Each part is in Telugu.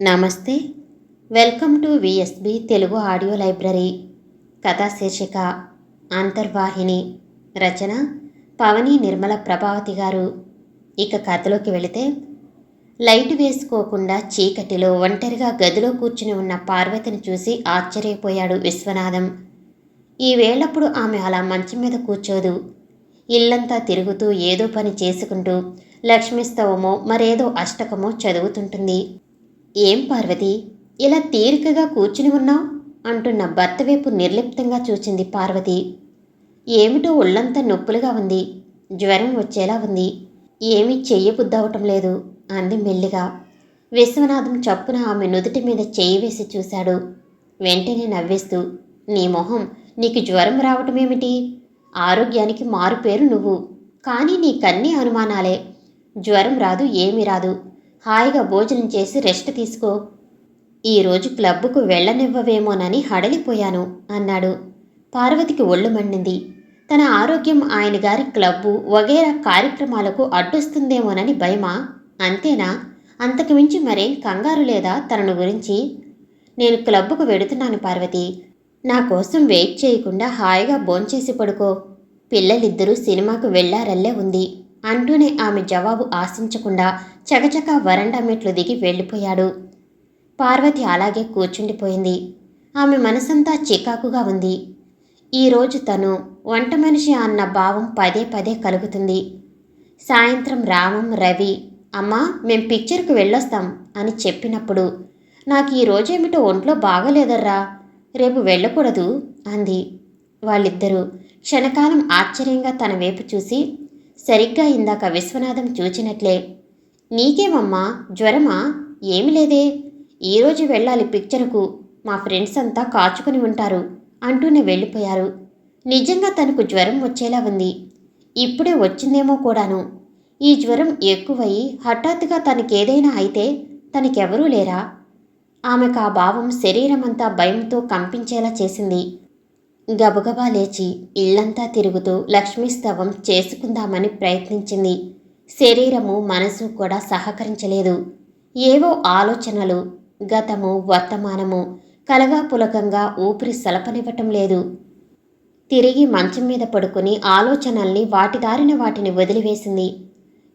నమస్తే. Welcome to VSB Telugu audio library. కథా శీర్షిక అంతర్వాహిని. రచన పవని నిర్మల ప్రభావతి గారు. ఇక కథలోకి వెళితే, లైట్ వేసుకోకుండా చీకటిలో ఒంటరిగా గదిలో కూర్చుని ఉన్న పార్వతిని చూసి ఆశ్చర్యపోయాడు విశ్వనాథం. ఈ వేళప్పుడు ఆమె అలా మంచం మీద కూర్చోదు. ఇల్లంతా తిరుగుతూ ఏదో పని చేసుకుంటూ లక్ష్మీస్తవమో మరేదో అష్టకమో చదువుతుంటుంది. ఏం పార్వతి, ఇలా తీరికగా కూర్చుని ఉన్నావు అంటున్న భర్త వైపు నిర్లిప్తంగా చూచింది పార్వతి. ఏమిటో ఒళ్ళంతా నొప్పులుగా ఉంది, జ్వరం వచ్చేలా ఉంది, ఏమీ చెయ్యబుద్దవటం లేదు అంది మెల్లిగా. విశ్వనాథం చప్పున ఆమె నుదుటి మీద చెయ్యి వేసి చూశాడు. వెంటనే నవ్వేస్తూ, నీ మొహం, నీకు జ్వరం రావటమేమిటి? ఆరోగ్యానికి మారుపేరు నువ్వు, కానీ నీకన్నీ అనుమానాలే. జ్వరం రాదు, ఏమీ రాదు. హాయిగా భోజనం చేసి రెస్ట్ తీసుకో. ఈరోజు క్లబ్బుకు వెళ్ళనివ్వవేమోనని హడలిపోయాను అన్నాడు. పార్వతికి ఒళ్ళు మండింది. తన ఆరోగ్యం ఆయన గారి క్లబ్బు వగేరా కార్యక్రమాలకు అడ్డొస్తుందేమోనని భయమా? అంతేనా? అంతకు మించి మరేం కంగారు లేదా తనను గురించి? నేను క్లబ్బుకు వెడుతున్నాను పార్వతి. నా కోసం వెయిట్ చేయకుండా హాయిగా భోంచేసి పడుకో. పిల్లలిద్దరూ సినిమాకు వెళ్లారల్లే ఉంది అంటూనే ఆమె జవాబు ఆశించకుండా చకచకా వరండా మెట్లు దిగి వెళ్ళిపోయాడు. పార్వతి అలాగే కూర్చుండిపోయింది. ఆమె మనసంతా చికాకుగా ఉంది. ఈరోజు తను వంట మనిషి అన్న భావం పదే పదే కలుగుతుంది. సాయంత్రం రామం, రవి, అమ్మా మేం పిక్చర్కు వెళ్ళొస్తాం అని చెప్పినప్పుడు, నాకు ఈ రోజేమిటో ఒంట్లో బాగలేదర్రా, రేపు వెళ్ళకూడదు అంది. వాళ్ళిద్దరూ క్షణకాలం ఆశ్చర్యంగా తన వైపు చూసి, సరిగ్గా ఇందాక విశ్వనాథం చూచినట్లే, నీకేమమ్మా, జ్వరమా? ఏమి లేదే, ఈరోజు వెళ్ళాలి పిక్చరుకు, మా ఫ్రెండ్స్ అంతా కాచుకుని ఉంటారు అంటూనే వెళ్ళిపోయారు. నిజంగా తనకు జ్వరం వచ్చేలా ఉంది. ఇప్పుడే వచ్చిందేమో కూడాను. ఈ జ్వరం ఎక్కువయి హఠాత్తుగా తనకేదైనా అయితే తనకెవరూ లేరా? ఆమెకు ఆ భావం శరీరమంతా భయంతో కంపించేలా చేసింది. గబగబా లేచి ఇల్లంతా తిరుగుతూ లక్ష్మీస్తవం చేసుకుందామని ప్రయత్నించింది. శరీరము మనసు కూడా సహకరించలేదు. ఏవో ఆలోచనలు, గతము వర్తమానము కలగాపులకంగా ఊపిరి సలపనివ్వటం లేదు. తిరిగి మంచం మీద పడుకుని ఆలోచనల్ని వాటి దారిన వాటిని వదిలివేసింది.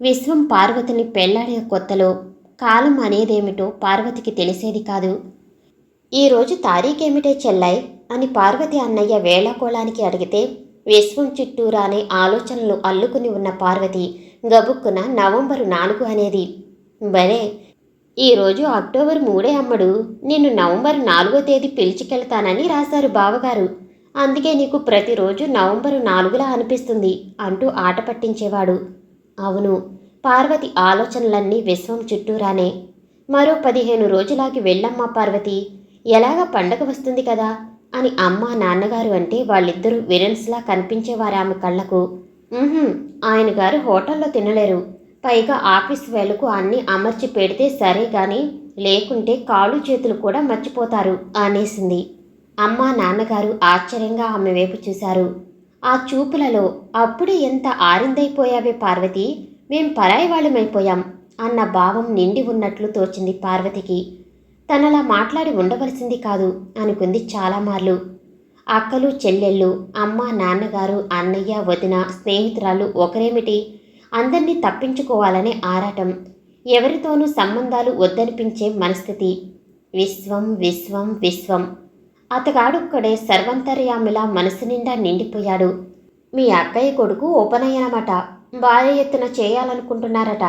విశ్వం పార్వతిని పెళ్లాడిన కొత్తలో కాలం అనేదేమిటో పార్వతికి తెలిసేది కాదు. ఈరోజు తారీఖేమిటే చెల్లాయ్ అని పార్వతి అన్నయ్య వేళాకోళానికి అడిగితే, విశ్వం చుట్టూరానే ఆలోచనలు అల్లుకుని ఉన్న పార్వతి గబుక్కున నవంబరు 4 అనేది. భలే, ఈరోజు అక్టోబర్ 3 అమ్మడు, నిన్ను నవంబర్ 4వ తేదీ పిలిచికెళ్తానని రాశారు బావగారు. అందుకే నీకు ప్రతిరోజు నవంబరు 4లా అనిపిస్తుంది అంటూ ఆట పట్టించేవాడు. అవును, పార్వతి ఆలోచనలన్నీ విశ్వం చుట్టూరానే. మరో 15 రోజులాగి వెళ్ళమ్మా పార్వతి, ఎలాగ పండగ వస్తుంది కదా అని అమ్మ నాన్నగారు అంటే వాళ్ళిద్దరూ విలన్స్లా కనిపించేవారు ఆమె కళ్ళకు. ఆయన గారు హోటల్లో తినలేరు, పైగా ఆఫీస్ వేళకు అన్నీ అమర్చి పెడితే సరే గాని, లేకుంటే కాళ్ళు చేతులు కూడా మర్చిపోతారు అనేసింది. అమ్మ నాన్నగారు ఆశ్చర్యంగా ఆమె వైపు చూశారు. ఆ చూపులలో, అప్పుడే ఎంత ఆరిందైపోయావే పార్వతి, మేం పరాయి వాళ్ళమైపోయాం అన్న భావం నిండి ఉన్నట్లు తోచింది పార్వతికి. తనలా మాట్లాడి ఉండవలసింది కాదు అనుకుంది చాలామార్లు. అక్కలు చెల్లెళ్ళు, అమ్మ నాన్నగారు, అన్నయ్య వదిన, స్నేహితురాలు ఒకరేమిటి, అందర్నీ తప్పించుకోవాలనే ఆరాటం, ఎవరితోనూ సంబంధాలు వద్దనిపించే మనస్థితి. విశ్వం విశ్వం విశ్వం. అతగాడొక్కడే సర్వంతర్యామిలా మనసు నిండా నిండిపోయాడు. మీ అక్కయ్య కొడుకు ఉపనయనమట, భారీ ఎత్తున చేయాలనుకుంటున్నారట.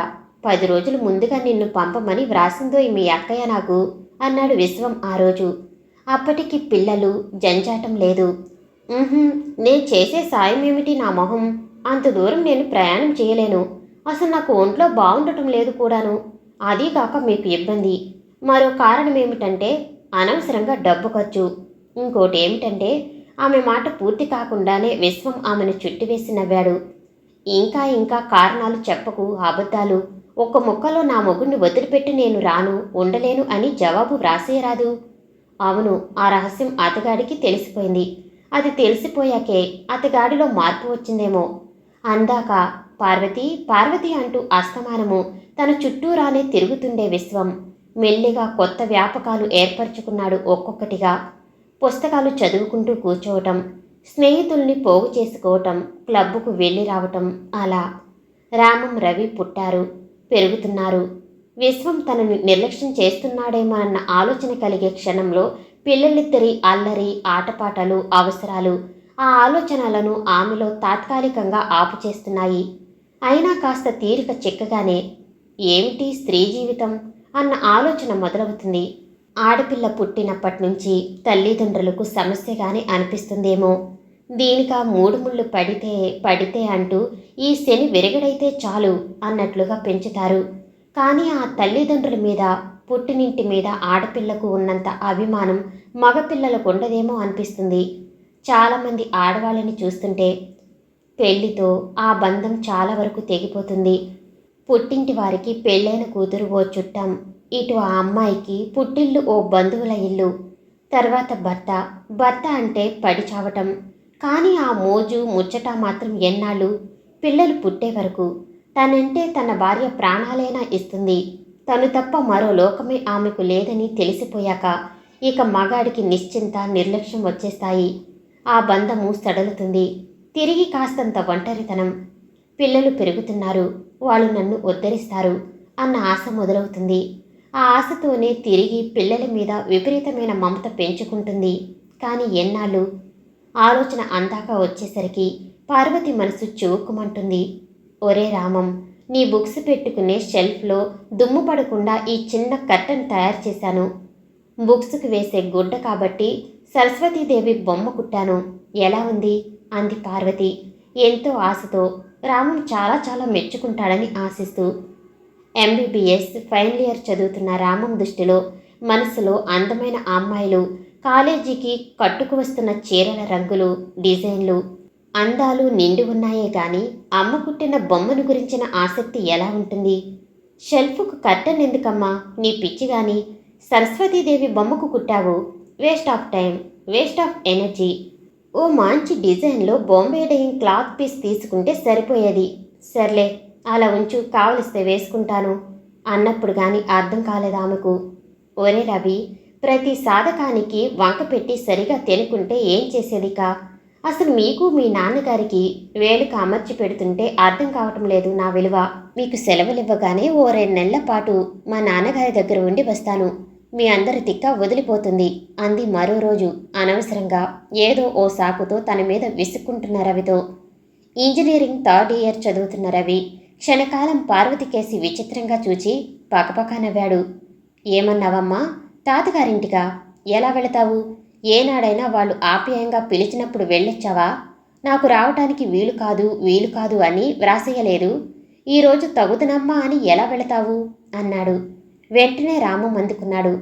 10 రోజులు ముందుగా నిన్ను పంపమని వ్రాసిందో మీ అక్కయ్య నాకు అన్నాడు విశ్వం ఆ రోజు. అప్పటికి పిల్లలు, జంజాటం లేదు. నేను చేసే సాయం ఏమిటి నా మొహం, అంత దూరం నేను ప్రయాణం చేయలేను, అసలు నాకు ఒంట్లో బాగుండటం లేదు కూడాను. అదీగాక మీకు ఇబ్బంది. మరో కారణం ఏమిటంటే అనవసరంగా డబ్బు ఖర్చు. ఇంకోటి ఏమిటంటే, ఆమె మాట పూర్తి కాకుండానే విశ్వం ఆమెను చుట్టివేసి నవ్వాడు. ఇంకా ఇంకా కారణాలు చెప్పకు, అబద్ధాలు. ఒక్క ముక్కలో నా మొగుణ్ణి వదిలిపెట్టి నేను రాను, ఉండలేను అని జవాబు వ్రాసేయరాదు. అవును, ఆ రహస్యం అతగాడికి తెలిసిపోయింది. అది తెలిసిపోయాకే అతగాడిలో మార్పు వచ్చిందేమో. అందాక పార్వతి పార్వతి అంటూ అస్తమానము తన చుట్టూరానే తిరుగుతుండే విశ్వం మెల్లిగా కొత్త వ్యాపకాలు ఏర్పరచుకున్నాడు ఒక్కొక్కటిగా. పుస్తకాలు చదువుకుంటూ కూర్చోవటం, స్నేహితుల్ని పోగు చేసుకోవటం, క్లబ్బుకు వెళ్ళి రావటం. అలా రామం రవి పుట్టారు, పెరుగుతున్నారు. విశ్వం తనని నిర్లక్ష్యం చేస్తున్నాడేమోనన్న ఆలోచన కలిగే క్షణంలో పిల్లలిద్దరి అల్లరి, ఆటపాటలు, అవసరాలు ఆ ఆలోచనలను ఆమెలో తాత్కాలికంగా ఆపుచేస్తున్నాయి. అయినా కాస్త తీరిక చిక్కగానే ఏమిటి స్త్రీ జీవితం అన్న ఆలోచన మొదలవుతుంది. ఆడపిల్ల పుట్టినప్పటి నుంచి తల్లిదండ్రులకు సమస్యగానే అనిపిస్తుందేమో. దీనికా మూడు ముళ్ళు పడితే అంటూ ఈ శని విరగడైతే చాలు అన్నట్లుగా పెంచుతారు. కానీ ఆ తల్లిదండ్రుల మీద, పుట్టినింటి మీద ఆడపిల్లకు ఉన్నంత అభిమానం మగపిల్లలకు ఉండదేమో అనిపిస్తుంది. చాలామంది ఆడవాళ్ళని చూస్తుంటే పెళ్లితో ఆ బంధం చాలా వరకు తెగిపోతుంది. పుట్టింటి వారికి పెళ్ళైన కూతురు ఓ చుట్టం, ఇటు ఆ అమ్మాయికి పుట్టిల్లు ఓ బంధువుల ఇల్లు, తర్వాత భర్త అంటే పడి చావటం. కానీ ఆ మోజు ముచ్చట మాత్రం ఎన్నాళ్ళు? పిల్లలు పుట్టే వరకు. తనంటే తన భార్య ప్రాణాలైనా ఇస్తుంది. తను తప్ప మరో లోకమే ఆమెకు లేదని తెలిసిపోయాక ఇక మగాడికి నిశ్చింత, నిర్లక్ష్యం వచ్చేస్తాయి. ఆ బంధము సడలుతుంది. తిరిగి కాస్తంత ఒంటరితనం. పిల్లలు పెరుగుతున్నారు, వాళ్ళు నన్ను ఉద్ధరిస్తారు అన్న ఆశ మొదలవుతుంది. ఆ ఆశతోనే తిరిగి పిల్లల మీద విపరీతమైన మమత పెంచుకుంటుంది. కానీ ఎన్నాళ్ళు? ఆలోచన అందాక వచ్చేసరికి పార్వతి మనసు చివుక్కుమంటుంది. ఒరే రామం, నీ బుక్స్ పెట్టుకునే షెల్ఫ్లో దుమ్ము పడకుండా ఈ చిన్న కర్టన్ తయారు చేశాను. బుక్స్కి వేసే గుడ్డ కాబట్టి సరస్వతీదేవి బొమ్మ కుట్టాను. ఎలా ఉంది అంది పార్వతి ఎంతో ఆశతో. రామం చాలా చాలా మెచ్చుకుంటాడని ఆశిస్తూ. ఎంబీబీఎస్ ఫైనల్ ఇయర్ చదువుతున్న రామం దృష్టిలో మనసులో అందమైన అమ్మాయిలు, కాలేజీకి కట్టుకు వస్తున్న చీరల రంగులు, డిజైన్లు, అందాలు నిండి ఉన్నాయే గాని అమ్మ కుట్టిన బొమ్మను గురించిన ఆసక్తి ఎలా ఉంటుంది? షెల్ఫ్కు కర్టన్ ఎందుకమ్మా నీ పిచ్చి గాని? సరస్వతీదేవి బొమ్మకు కుట్టావు. Waste of time, waste of energy. ఓ మంచి డిజైన్లో బాంబే డైయింగ్ క్లాత్ పీస్ తీసుకుంటే సరిపోయేది. సర్లే అలా ఉంచు, కావలిస్తే వేసుకుంటాను అన్నప్పుడు కానీ అర్థం కాలేదు ఆమెకు. ఒరే రవి, ప్రతి సాధకానికి వంక పెట్టి సరిగా తినుకుంటే ఏం చేసేదికా? అసలు మీకు మీ నాన్నగారికి వేలుకు అమర్చి పెడుతుంటే అర్థం కావటం లేదు నా విలువ. మీకు సెలవులివ్వగానే ఓ 2 నెలల పాటు మా నాన్నగారి దగ్గర ఉండి వస్తాను. మీ అందరి తిక్క వదిలిపోతుంది అంది మరో రోజు అనవసరంగా ఏదో ఓ సాకుతో తన మీద విసుక్కుంటున్న రవితో. ఇంజనీరింగ్ 3rd ఇయర్ చదువుతున్న రవి క్షణకాలం పార్వతి కేసి విచిత్రంగా చూచి పకపకా నవ్వాడు. ఏమన్నావమ్మా? తాతగారింటిగా? ఎలా వెళతావు? ఏనాడైనా వాళ్ళు ఆప్యాయంగా పిలిచినప్పుడు వెళ్ళొచ్చావా? నాకు రావటానికి వీలు కాదు అని వ్రాసేయలేదు. ఈరోజు తగుదనమ్మా అని ఎలా వెళతావు అన్నాడు. వెంటనే రామం అందుకున్నాడు.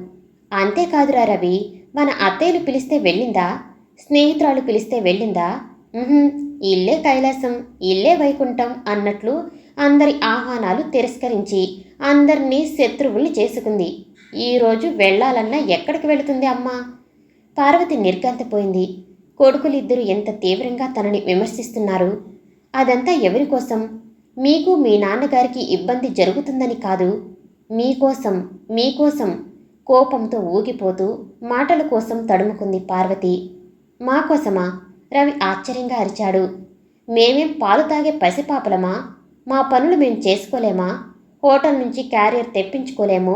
అంతేకాదురా రవి, మన అత్తయ్యలు పిలిస్తే వెళ్ళిందా? స్నేహితురాలు పిలిస్తే వెళ్ళిందా? ఇల్లే కైలాసం, ఇల్లే వైకుంఠం అన్నట్లు అందరి ఆహ్వానాలు తిరస్కరించి అందరినీ శత్రువుల్ని చేసుకుంది. ఈరోజు వెళ్ళాలన్నా ఎక్కడికి వెళుతుంది అమ్మా? పార్వతి నిర్ఘాంతపోయింది. కొడుకులిద్దరూ ఎంత తీవ్రంగా తనని విమర్శిస్తున్నారు. అదంతా ఎవరి కోసం? మీకు మీ నాన్నగారికి ఇబ్బంది జరుగుతుందని కాదు, మీకోసం కోపంతో ఊగిపోతూ మాటల కోసం తడుముకుంది పార్వతి. మా కోసమా? రవి ఆశ్చర్యంగా అరిచాడు. మేమేం పాలు తాగే పసిపాపలమా? మా పనులు మేం చేసుకోలేమా? హోటల్ నుంచి క్యారియర్ తెప్పించుకోలేము?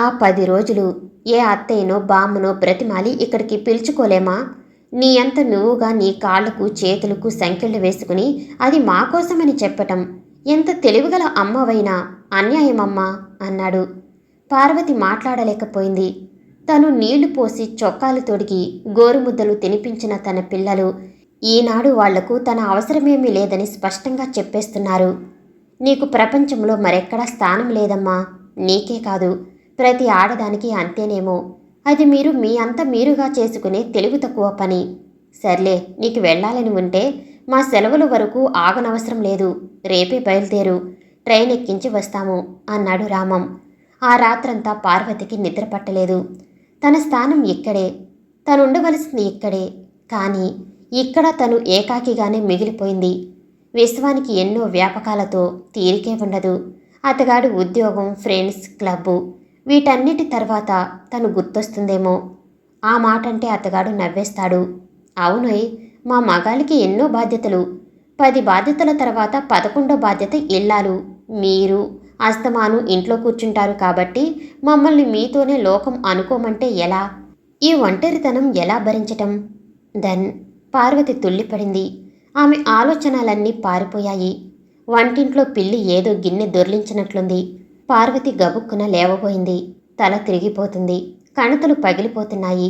ఆ 10 రోజులు ఏ అత్తయ్యనో బామ్మనో బ్రతిమాలి ఇక్కడికి పిలుచుకోలేమా? నీ అంత నువ్వుగా నీ కాళ్లకు చేతులకు సంకెళ్ళు వేసుకుని అది మా కోసమని చెప్పటం ఎంత తెలివిగల అమ్మవైనా అన్యాయమమ్మా అన్నాడు. పార్వతి మాట్లాడలేకపోయింది. తను నీళ్లు పోసి చొక్కాలు తొడిగి గోరుముద్దలు తినిపించిన తన పిల్లలు ఈనాడు వాళ్లకు తన అవసరమేమీ లేదని స్పష్టంగా చెప్పేస్తున్నారు. నీకు ప్రపంచంలో మరెక్కడా స్థానం లేదమ్మా. నీకే కాదు, ప్రతి ఆడదానికి అంతేనేమో. అది మీరు మీ అంత మీరుగా చేసుకునే తెలివి తక్కువ పని. సర్లే, నీకు వెళ్ళాలని ఉంటే మా సెలవుల వరకు ఆగనవసరం లేదు. రేపే బయలుదేరు, ట్రైన్ ఎక్కించి వస్తాము అన్నాడు రామం. ఆ రాత్రంతా పార్వతికి నిద్ర పట్టలేదు. తన స్థానం ఇక్కడే, తనుండవలసింది ఇక్కడే. కానీ ఇక్కడ తను ఏకాకిగానే మిగిలిపోయింది. విశ్వానికి ఎన్నో వ్యాపకాలతో తీరికే ఉండదు. అతగాడు ఉద్యోగం, ఫ్రెండ్స్, క్లబ్బు, వీటన్నిటి తర్వాత తను గుర్తొస్తుందేమో. ఆ మాటంటే అతగాడు నవ్వేస్తాడు. అవునోయ్, మా మగాలికి ఎన్నో బాధ్యతలు. 10 బాధ్యతల తర్వాత 11వ బాధ్యత ఇల్లాలు. మీరు అస్తమాను ఇంట్లో కూర్చుంటారు కాబట్టి మమ్మల్ని మీతోనే లోకం అనుకోమంటే ఎలా? ఈ ఒంటరితనం ఎలా భరించటం? దెన్ పార్వతి తుళ్ళిపడింది. ఆమె ఆలోచనలన్నీ పారిపోయాయి. వంటింట్లో పిల్లి ఏదో గిన్నె దొర్లించినట్లుంది. పార్వతి గబుక్కున లేవబోయింది. తల తిరిగిపోతుంది. కణతలు పగిలిపోతున్నాయి.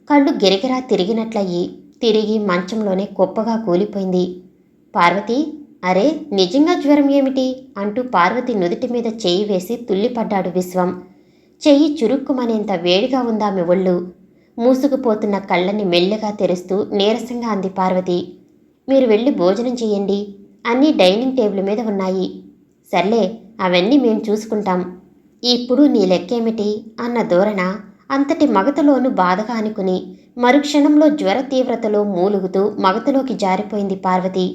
కళ్ళు గిరగిరా తిరిగినట్లయి తిరిగి మంచంలోనే కుప్పగా కూలిపోయింది. పార్వతి, అరే నిజంగా జ్వరం ఏమిటి అంటూ పార్వతి నుదుటి మీద చెయ్యి వేసి తుల్లిపడ్డాడు విశ్వం. చెయ్యి చురుక్కుమనేంత వేడిగా ఉందామె ఒళ్ళు. మూసుకుపోతున్న కళ్ళని మెల్లగా తెరుస్తూ నీరసంగా అంది పార్వతి. మీరు వెళ్ళి భోజనం చెయ్యండి. అన్నీ డైనింగ్ టేబుల్ మీద ఉన్నాయి. సర్లే, అవన్నీ మేం చూసుకుంటాం. ఇప్పుడు నీ లెక్కేమిటి అన్న ధోరణ అంతటి మగతలోనూ బాధగా అనుకుని మరుక్షణంలో జ్వర తీవ్రతలో మూలుగుతూ మగతలోకి జారిపోయింది పార్వతి.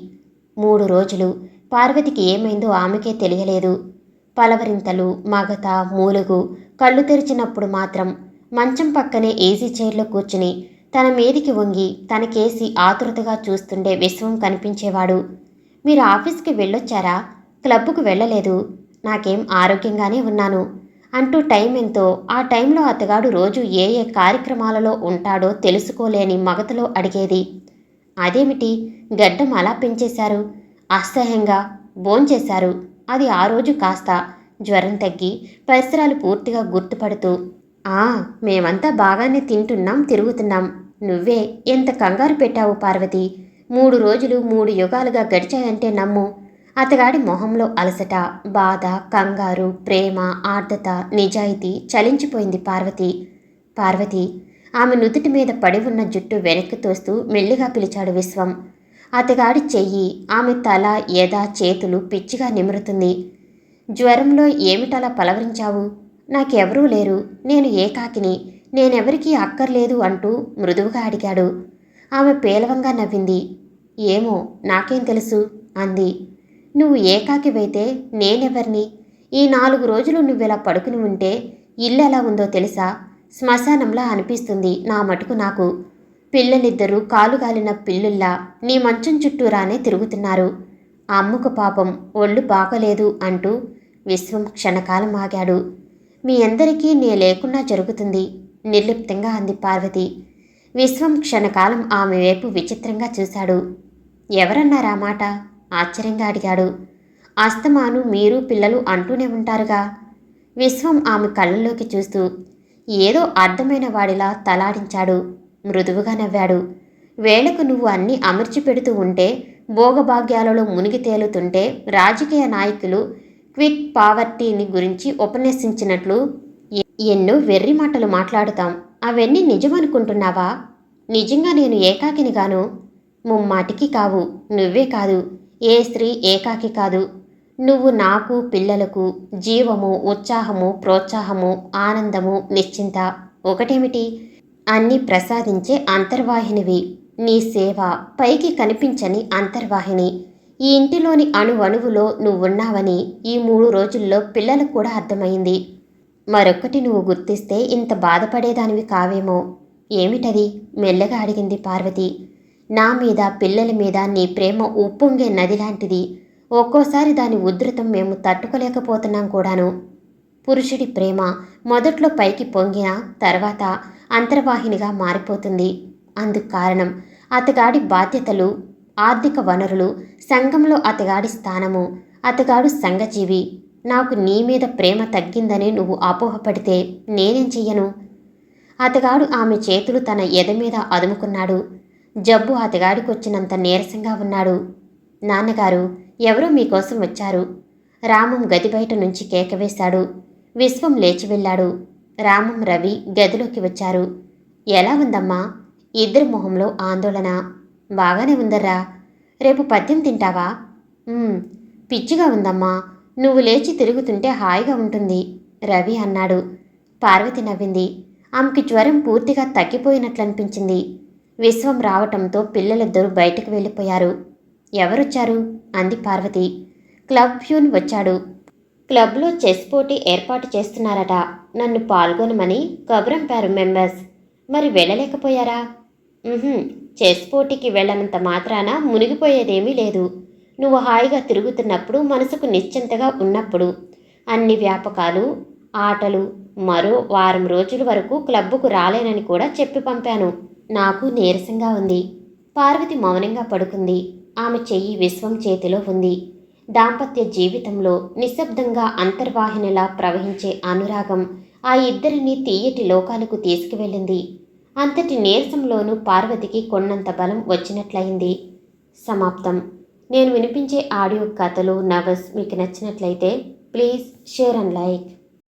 3 రోజులు పార్వతికి ఏమైందో ఆమెకే తెలియలేదు. పలవరింతలు, మగత, మూలుగు. కళ్ళు తెరిచినప్పుడు మాత్రం మంచం పక్కనే ఈజీ చైర్లో కూర్చుని తన మీదికి వంగి తనకేసి ఆతురతగా చూస్తుండే విశ్వం కనిపించేవాడు. మీరు ఆఫీస్కి వెళ్ళొచ్చారా? క్లబ్కు వెళ్ళలేదు. నాకేం ఆరోగ్యంగానే ఉన్నాను అంటూ టైం ఎంతో ఆ టైంలో అతగాడు రోజు ఏ ఏ కార్యక్రమాలలో ఉంటాడో తెలుసుకోలేని మగతలో అడిగేది. అదేమిటి గడ్డం అలా పెంచేశారు? అసహ్యంగా భోంచేశారు. అది ఆ రోజు కాస్త జ్వరం తగ్గి పరిసరాలు పూర్తిగా గుర్తుపడుతూ, మేమంతా బాగానే తింటున్నాం, తిరుగుతున్నాం. నువ్వే ఎంత కంగారు పెట్టావు పార్వతి. 3 రోజులు 3 యుగాలుగా గడిచాయంటే నమ్ము. అతగాడి మొహంలో అలసట, బాధ, కంగారు, ప్రేమ, ఆర్ద్రత, నిజాయితీ చలించిపోయింది పార్వతి. పార్వతి, ఆమె నుదుటి మీద పడి ఉన్న జుట్టు వెనక్కి తోస్తూ మెల్లిగా పిలిచాడు విశ్వం. అతగాడి చెయ్యి ఆమె తల, ఎద, చేతులు పిచ్చిగా నిమురుతుంది. జ్వరంలో ఏమిటలా పలవరించావు? నాకెవరూ లేరు, నేను ఏకాకిని, నేనెవరికీ అక్కర్లేదు అంటూ మృదువుగా అడిగాడు. ఆమె పేలవంగా నవ్వింది. ఏమో, నాకేం తెలుసు అంది. నువ్వు ఏకాకివైతే నేనెవర్ని? ఈ 4 రోజులు నువ్వెలా పడుకుని ఉంటే ఇల్లు ఎలా ఉందో తెలుసా? శ్మశానంలా అనిపిస్తుంది నా మటుకు నాకు. పిల్లలిద్దరూ కాలుగాలిన పిల్లుల్లా నీ మంచం చుట్టూరానే తిరుగుతున్నారు. అమ్మకు పాపం ఒళ్ళు బాగలేదు అంటూ విశ్వం క్షణకాలం ఆగాడు. మీ అందరికీ నే లేకున్నా జరుగుతుంది నిర్లిప్తంగా అంది పార్వతి. విశ్వం క్షణకాలం ఆమె వైపు విచిత్రంగా చూశాడు. ఎవరన్నారా మాట? ఆశ్చర్యంగా అడిగాడు. అస్తమాను మీరు పిల్లలు అంటూనే ఉంటారుగా. విశ్వం ఆమె కళ్ళల్లోకి చూస్తూ ఏదో అర్థమైన వాడిలా తలాడించాడు. మృదువుగా నవ్వాడు. వేళకు నువ్వు అన్నీ అమర్చిపెడుతూ ఉంటే, భోగభాగ్యాలలో మునిగి తేలుతుంటే రాజకీయ నాయకులు క్విట్ పావర్టీని గురించి ఉపన్యసించినట్లు ఎన్నో వెర్రి మాటలు మాట్లాడుతాం. అవన్నీ నిజమనుకుంటున్నావా? నిజంగా నేను ఏకాకినిగాను? ముమ్మాటికి కావు. నువ్వే కాదు, ఏ స్త్రీ ఏకాకి కాదు. నువ్వు నాకు, పిల్లలకు జీవము, ఉత్సాహము, ప్రోత్సాహము, ఆనందము, నిశ్చింత. ఒకటేమిటి, అన్నీ ప్రసాదించే అంతర్వాహినివి. నీ సేవ పైకి కనిపించని అంతర్వాహిని. ఈ ఇంటిలోని అణువణువులో నువ్వున్నావని ఈ 3 రోజుల్లో పిల్లలకు కూడా అర్థమైంది. మరొక్కటి నువ్వు గుర్తిస్తే ఇంత బాధపడేదానివి కావేమో. ఏమిటది? మెల్లగా అడిగింది పార్వతి. నా మీద, పిల్లల మీద నీ ప్రేమ ఉప్పొంగే నదిలాంటిది. ఒక్కోసారి దాని ఉధృతం మేము తట్టుకోలేకపోతున్నాం కూడాను. పురుషుడి ప్రేమ మొదట్లో పైకి పొంగిన తర్వాత అంతర్వాహినిగా మారిపోతుంది. అందుకు కారణం అతగాడి బాధ్యతలు, ఆర్థిక వనరులు, సంఘంలో అతగాడి స్థానము. అతగాడు సంఘజీవి. నాకు నీ మీద ప్రేమ తగ్గిందని నువ్వు అపోహపడితే నేనేం చెయ్యను? అతగాడు ఆమె చేతులు తన ఎద మీద అదుముకున్నాడు. జబ్బు అతగాడికొచ్చినంత నీరసంగా ఉన్నాడు. నాన్నగారు, ఎవరో మీకోసం వచ్చారు. రామం గది బయట నుంచి కేకవేశాడు. విశ్వం లేచి వెళ్ళాడు. రామం, రవి గదిలోకి వచ్చారు. ఎలా ఉందమ్మా? ఇద్దరి మొహంలో ఆందోళన. బాగానే ఉందర్రా. రేపు పద్యం తింటావా? పిచ్చిగా ఉందమ్మా. నువ్వు లేచి తిరుగుతుంటే హాయిగా ఉంటుంది రవి అన్నాడు. పార్వతి నవ్వింది. ఆమెకి జ్వరం పూర్తిగా తగ్గిపోయినట్లనిపించింది. విశ్వం రావటంతో పిల్లలిద్దరూ బయటకు వెళ్ళిపోయారు. ఎవరొచ్చారు? అంది పార్వతి. క్లబ్ ప్యూన్ వచ్చాడు. క్లబ్లో చెస్ పోటీ ఏర్పాటు చేస్తున్నారట. నన్ను పాల్గొనమని కబురంపారు మెంబర్స్. మరి వెళ్ళలేకపోయారా? ఉహుం, చెస్ పోటీకి వెళ్ళనంత మాత్రాన మునిగిపోయేదేమీ లేదు. నువ్వు హాయిగా తిరుగుతున్నప్పుడు, మనసుకు నిశ్చింతగా ఉన్నప్పుడు అన్ని వ్యాపకాలు, ఆటలు, మరో వారం రోజుల వరకు క్లబ్బుకు రాలేనని కూడా చెప్పి పంపాను. నాకు నీరసంగా ఉంది. పార్వతి మౌనంగా పడుకుంది. ఆమె చెయ్యి విశ్వం చేతిలో ఉంది. దాంపత్య జీవితంలో నిశ్శబ్దంగా అంతర్వాహినిలా ప్రవహించే అనురాగం ఆ ఇద్దరిని తీయటి లోకాలకు తీసుకువెళ్ళింది. అంతటి నీరసంలోనూ పార్వతికి కొన్నంత బలం వచ్చినట్లయింది. సమాప్తం. నేను వినిపించే ఆడియో కథలు, నవల్స్ మీకు నచ్చినట్లయితే ప్లీజ్ షేర్ అండ్ లైక్.